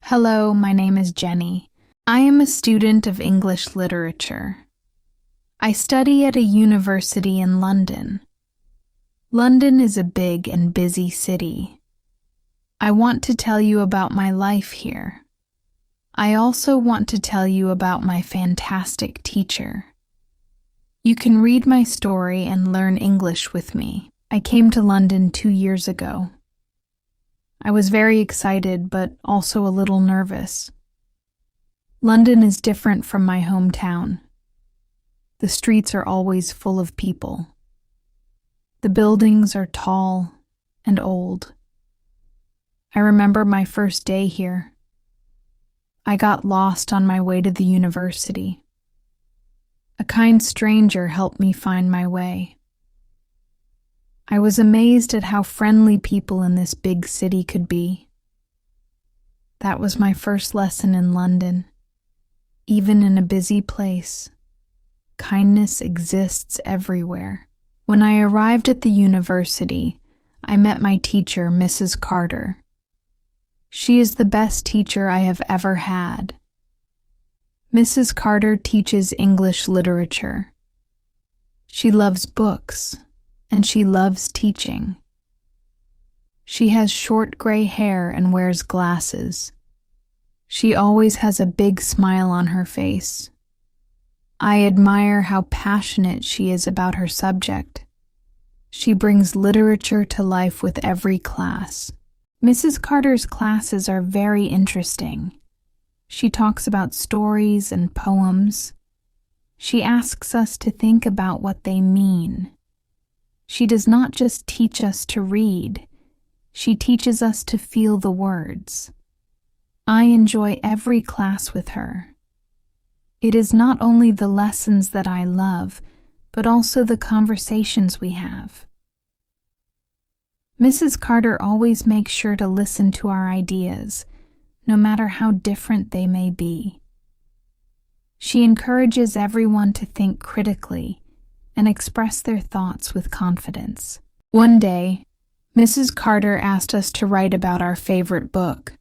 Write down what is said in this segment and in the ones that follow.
Hello, my name is Jenny. I am a student of English literature. I study at a university in London. London is a big and busy city. I want to tell you about my life here. I also want to tell you about my fantastic teacher. You can read my story and learn English with me. I came to London 2 years ago. I was very excited, but also a little nervous. London is different from my hometown. The streets are always full of people. The buildings are tall and old. I remember my first day here. I got lost on my way to the university. A kind stranger helped me find my way. I was amazed at how friendly people in this big city could be. That was my first lesson in London. Even in a busy place, kindness exists everywhere. When I arrived at the university, I met my teacher, Mrs. Carter. She is the best teacher I have ever had. Mrs. Carter teaches English literature. She loves books, and she loves teaching. She has short gray hair and wears glasses. She always has a big smile on her face. I admire how passionate she is about her subject. She brings literature to life with every class. Mrs. Carter's classes are very interesting. She talks about stories and poems. She asks us to think about what they mean. She does not just teach us to read, she teaches us to feel the words. I enjoy every class with her. It is not only the lessons that I love, but also the conversations we have. Mrs. Carter always makes sure to listen to our ideas, no matter how different they may be. She encourages everyone to think critically and express their thoughts with confidence. One day, Mrs. Carter asked us to write about our favorite book.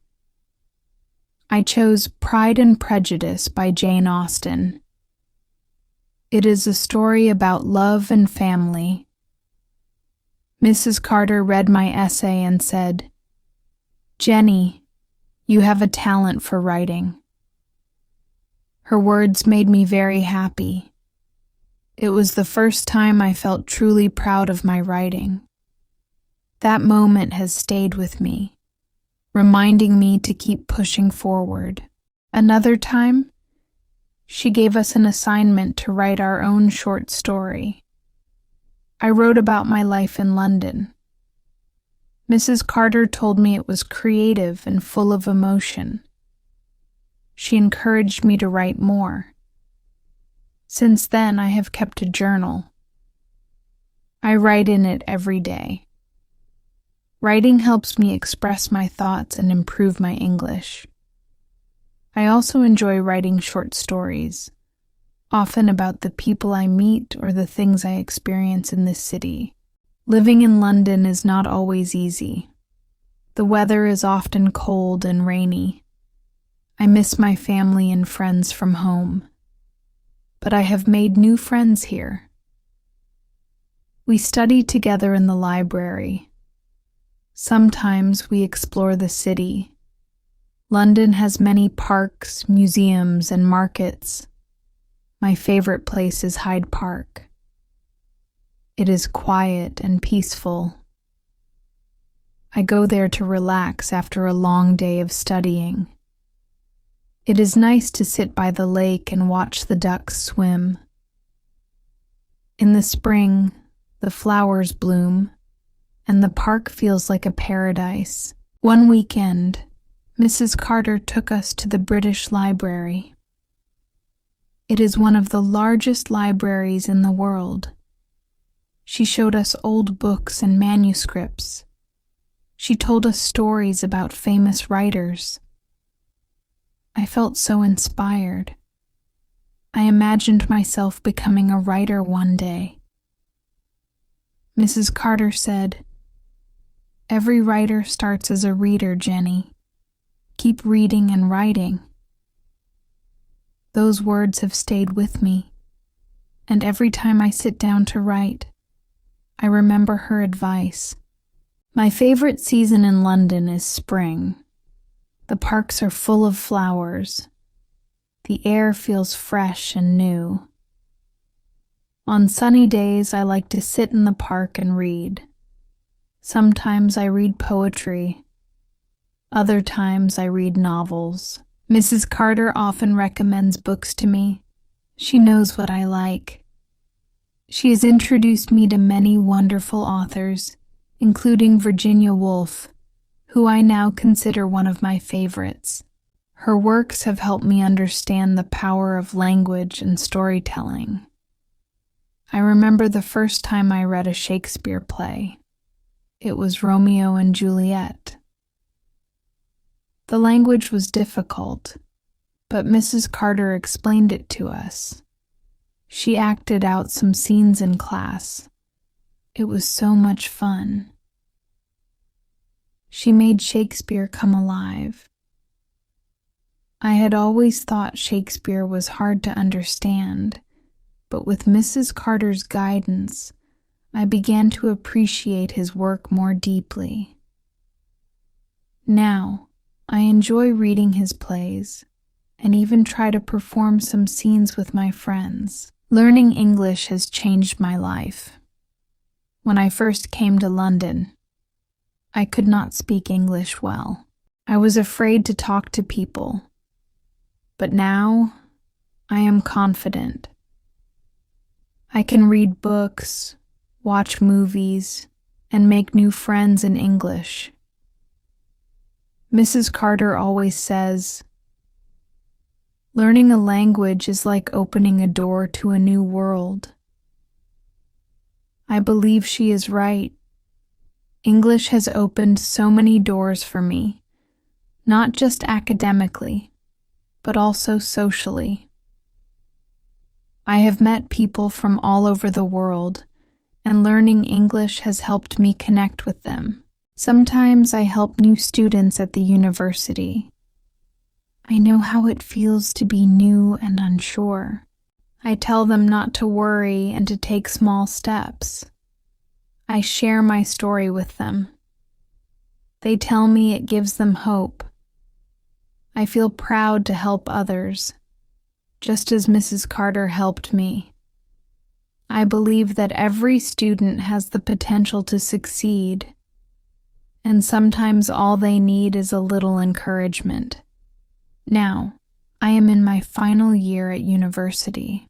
I chose Pride and Prejudice by Jane Austen. It is a story about love and family. Mrs. Carter read my essay and said, "Jenny, you have a talent for writing." Her words made me very happy. It was the first time I felt truly proud of my writing. That moment has stayed with me, reminding me to keep pushing forward. Another time, she gave us an assignment to write our own short story. I wrote about my life in London. Mrs. Carter told me it was creative and full of emotion. She encouraged me to write more. Since then, I have kept a journal. I write in it every day. Writing helps me express my thoughts and improve my English. I also enjoy writing short stories, often about the people I meet or the things I experience in this city. Living in London is not always easy. The weather is often cold and rainy. I miss my family and friends from home. But I have made new friends here. We study together in the library. Sometimes we explore the city. London has many parks, museums, and markets. My favorite place is Hyde Park. It is quiet and peaceful. I go there to relax after a long day of studying. It is nice to sit by the lake and watch the ducks swim. In the spring, the flowers bloom, and the park feels like a paradise. One weekend, Mrs. Carter took us to the British Library. It is one of the largest libraries in the world. She showed us old books and manuscripts. She told us stories about famous writers. I felt so inspired. I imagined myself becoming a writer one day. Mrs. Carter said, "Every writer starts as a reader, Jenny. Keep reading and writing. Those words have stayed with me, and every time I sit down to write, I remember her advice. My favorite season in London is spring. The parks are full of flowers. The air feels fresh and new. On sunny days, I like to sit in the park and read. Sometimes I read poetry. Other times I read novels. Mrs. Carter often recommends books to me. She knows what I like. She has introduced me to many wonderful authors, including Virginia Woolf, who I now consider one of my favorites. Her works have helped me understand the power of language and storytelling. I remember the first time I read a Shakespeare play. It was Romeo and Juliet. The language was difficult, but Mrs. Carter explained it to us. She acted out some scenes in class. It was so much fun. She made Shakespeare come alive. I had always thought Shakespeare was hard to understand, but with Mrs. Carter's guidance, I began to appreciate his work more deeply. Now, I enjoy reading his plays and even try to perform some scenes with my friends. Learning English has changed my life. When I first came to London, I could not speak English well. I was afraid to talk to people. But now, I am confident. I can read books, watch movies, and make new friends in English. Mrs. Carter always says, learning a language is like opening a door to a new world. I believe she is right. English has opened so many doors for me, not just academically, but also socially. I have met people from all over the world, and learning English has helped me connect with them. Sometimes I help new students at the university. I know how it feels to be new and unsure. I tell them not to worry and to take small steps. I share my story with them. They tell me it gives them hope. I feel proud to help others, just as Mrs. Carter helped me. I believe that every student has the potential to succeed, and sometimes all they need is a little encouragement. Now, I am in my final year at university.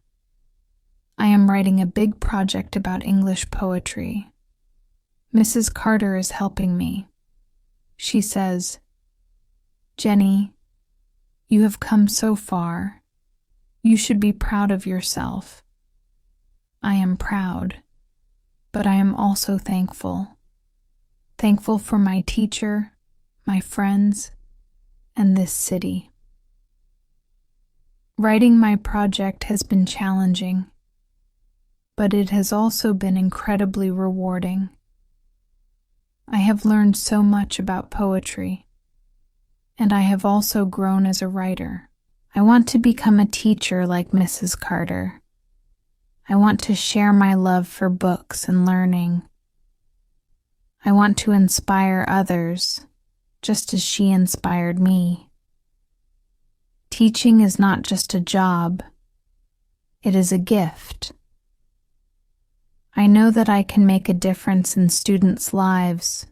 I am writing a big project about English poetry. Mrs. Carter is helping me. She says, "Jenny, you have come so far. You should be proud of yourself." I am proud, but I am also thankful. Thankful for my teacher, my friends, and this city. Writing my project has been challenging, but it has also been incredibly rewarding. I have learned so much about poetry, and I have also grown as a writer. I want to become a teacher like Mrs. Carter. I want to share my love for books and learning. I want to inspire others, just as she inspired me. Teaching is not just a job, it is a gift. I know that I can make a difference in students' lives,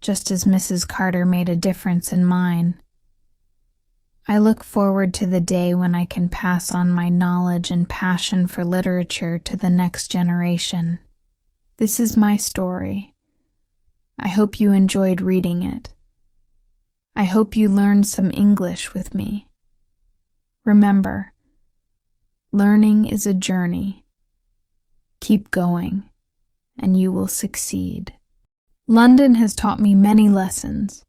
just as Mrs. Carter made a difference in mine. I look forward to the day when I can pass on my knowledge and passion for literature to the next generation. This is my story. I hope you enjoyed reading it. I hope you learned some English with me. Remember, learning is a journey. Keep going, and you will succeed. London has taught me many lessons,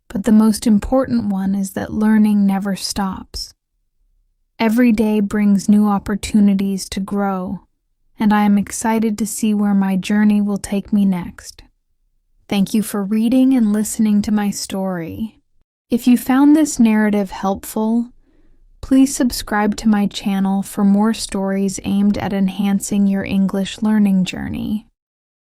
but the most important one is that learning never stops. Every day brings new opportunities to grow, and I am excited to see where my journey will take me next. Thank you for reading and listening to my story. If you found this narrative helpful, please subscribe to my channel for more stories aimed at enhancing your English learning journey.